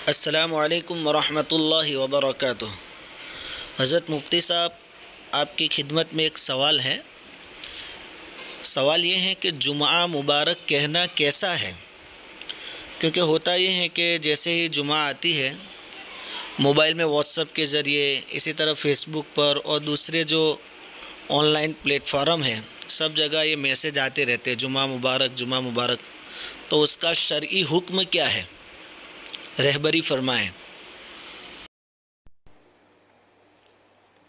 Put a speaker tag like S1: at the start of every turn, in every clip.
S1: السلام علیکم ورحمۃ اللہ وبرکاتہ۔ حضرت مفتی صاحب، آپ کی خدمت میں ایک سوال ہے۔ سوال یہ ہے کہ جمعہ مبارک کہنا کیسا ہے؟ کیونکہ ہوتا یہ ہے کہ جیسے ہی جمعہ آتی ہے، موبائل میں واٹس ایپ کے ذریعے، اسی طرح فیس بک پر اور دوسرے جو آن لائن پلیٹ فارم ہیں، سب جگہ یہ میسج آتے رہتے ہیں، جمعہ مبارک جمعہ مبارک۔ تو اس کا شرعی حکم کیا ہے؟ رہبری فرمائیں۔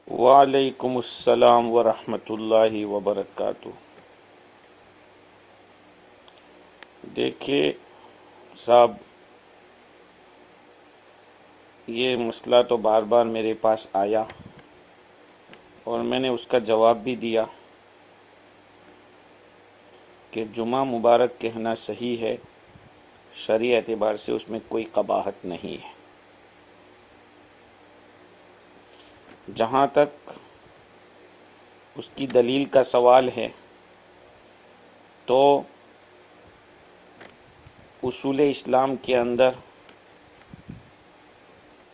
S2: وعلیکم السلام ورحمۃ اللہ وبرکاتہ۔ دیکھیے صاحب، یہ مسئلہ تو بار بار میرے پاس آیا اور میں نے اس کا جواب بھی دیا کہ جمعہ مبارک کہنا صحیح ہے، شرعی اعتبار سے اس میں کوئی قباحت نہیں ہے۔ جہاں تک اس کی دلیل کا سوال ہے تو اصول اسلام کے اندر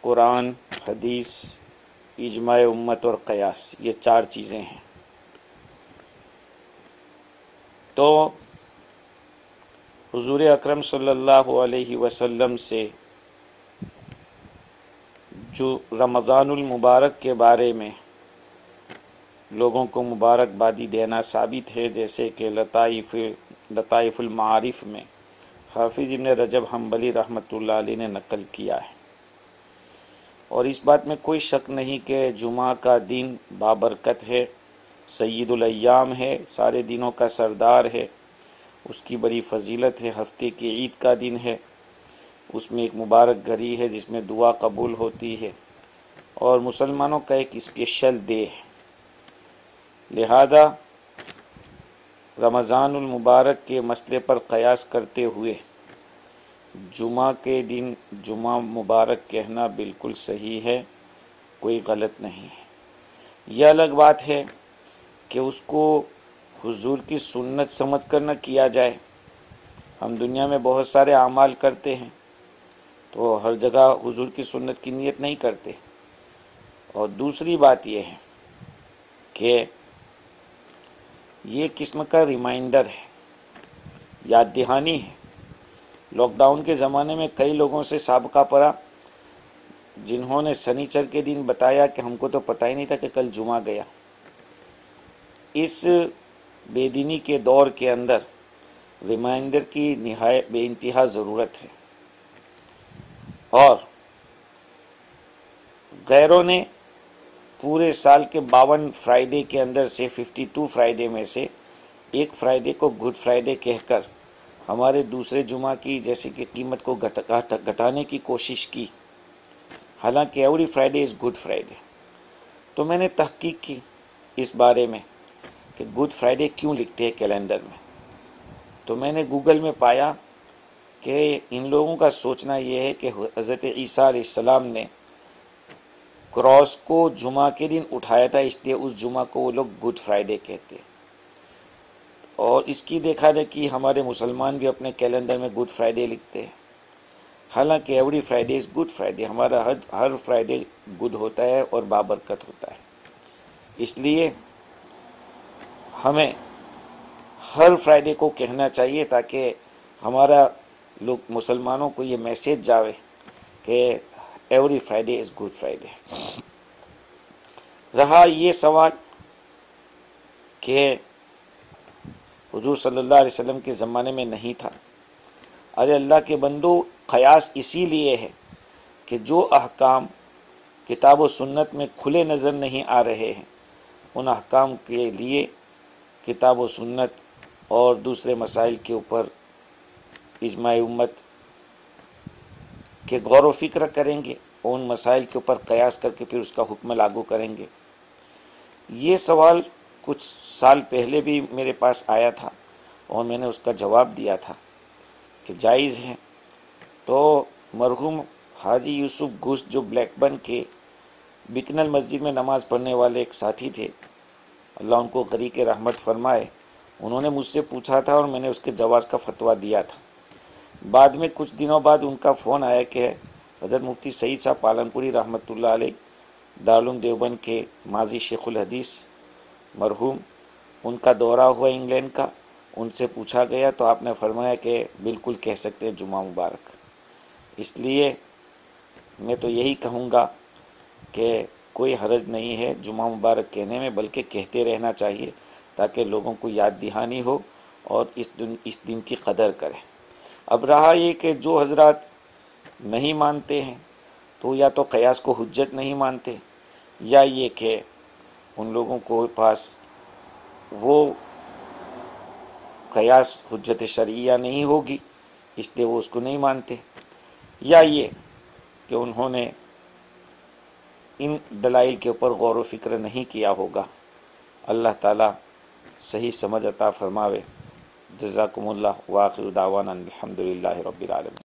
S2: قرآن، حدیث، اجماع امت اور قیاس، یہ چار چیزیں ہیں۔ تو حضور اکرم صلی اللہ علیہ وسلم سے جو رمضان المبارک کے بارے میں لوگوں کو مبارکبادی دینا ثابت ہے، جیسے کہ لطائف المعارف میں حافظ ابن رجب حنبلی رحمۃ اللہ علیہ نے نقل کیا ہے، اور اس بات میں کوئی شک نہیں کہ جمعہ کا دن بابرکت ہے، سید الایام ہے، سارے دنوں کا سردار ہے، اس کی بڑی فضیلت ہے، ہفتے کی عید کا دن ہے، اس میں ایک مبارک گھڑی ہے جس میں دعا قبول ہوتی ہے، اور مسلمانوں کا ایک اسپیشل ڈے ہے۔ لہذا رمضان المبارک کے مسئلے پر قیاس کرتے ہوئے جمعہ کے دن جمعہ مبارک کہنا بالکل صحیح ہے، کوئی غلط نہیں ہے۔ یہ الگ بات ہے کہ اس کو حضور کی سنت سمجھ کر نہ کیا جائے۔ ہم دنیا میں بہت سارے اعمال کرتے ہیں تو ہر جگہ حضور کی سنت کی نیت نہیں کرتے۔ اور دوسری بات یہ ہے کہ یہ قسم کا ریمائنڈر ہے، یاد دہانی ہے۔ لاک ڈاؤن کے زمانے میں کئی لوگوں سے سابقہ پڑا جنہوں نے سنیچر کے دن بتایا کہ ہم کو تو پتہ ہی نہیں تھا کہ کل جمعہ گیا۔ اس بے دینی کے دور کے اندر ریمائنڈر کی نہایت بے انتہا ضرورت ہے، اور غیروں نے پورے سال کے 52 فرائیڈے کے اندر سے 52 فرائیڈے میں سے ایک فرائیڈے کو گڈ فرائیڈے کہہ کر ہمارے دوسرے جمعہ کی جیسے کہ قیمت کو گھٹانے کی کوشش کی، حالانکہ every Friday is good Friday. تو میں نے تحقیق کی اس بارے میں کہ گڈ فرائیڈے کیوں لکھتے ہیں کیلنڈر میں، تو میں نے گوگل میں پایا کہ ان لوگوں کا سوچنا یہ ہے کہ حضرت عیسیٰ علیہ السلام نے کراس کو جمعہ کے دن اٹھایا تھا، اس لیے اس جمعہ کو وہ لوگ گڈ فرائیڈے کہتے ہیں۔ اور اس کی دیکھا دیکھی ہمارے مسلمان بھی اپنے کیلنڈر میں گڈ فرائیڈے لکھتے ہیں، حالانکہ every Friday is good Friday, ہمارا ہر فرائیڈے گڈ ہوتا ہے اور بابرکت ہوتا ہے۔ اس لیے ہمیں ہر فرائیڈے کو کہنا چاہیے تاکہ ہمارا لوگ مسلمانوں کو یہ میسیج جاوے کہ every Friday is good Friday. رہا یہ سوال کہ حضور صلی اللہ علیہ وسلم کے زمانے میں نہیں تھا، ارے اللہ کے بندو، قیاس اسی لیے ہے کہ جو احکام کتاب و سنت میں کھلے نظر نہیں آ رہے ہیں، ان احکام کے لیے کتاب و سنت اور دوسرے مسائل کے اوپر اجماع امت کے غور و فکر کریں گے، اور ان مسائل کے اوپر قیاس کر کے پھر اس کا حکم لاگو کریں گے۔ یہ سوال کچھ سال پہلے بھی میرے پاس آیا تھا اور میں نے اس کا جواب دیا تھا کہ جائز ہے۔ تو مرحوم حاجی یوسف گھوس جو بلیک بن کے بکنل مسجد میں نماز پڑھنے والے ایک ساتھی تھے، اللہ ان کو غریق رحمت فرمائے، انہوں نے مجھ سے پوچھا تھا اور میں نے اس کے جواز کا فتویٰ دیا تھا۔ بعد میں کچھ دنوں بعد ان کا فون آیا کہ حضرت مفتی سعید صاحب پالنپوری رحمۃ اللہ علیہ دارالعلوم دیوبند کے ماضی شیخ الحدیث مرحوم، ان کا دورہ ہوا انگلینڈ کا، ان سے پوچھا گیا تو آپ نے فرمایا کہ بالکل کہہ سکتے ہیں جمعہ مبارک۔ اس لیے میں تو یہی کہوں گا کہ کوئی حرج نہیں ہے جمعہ مبارک کہنے میں، بلکہ کہتے رہنا چاہیے تاکہ لوگوں کو یاد دہانی ہو اور اس دن کی قدر کریں۔ اب رہا یہ کہ جو حضرات نہیں مانتے ہیں تو یا تو قیاس کو حجت نہیں مانتے، یا یہ کہ ان لوگوں کو پاس وہ قیاس حجت شرعیہ نہیں ہوگی اس لیے وہ اس کو نہیں مانتے، یا یہ کہ انہوں نے ان دلائل کے اوپر غور و فکر نہیں کیا ہوگا۔ اللہ تعالیٰ صحیح سمجھ عطا فرماوے۔ جزاکم اللہ، وآخر دعوانا الحمدللہ رب العالمین۔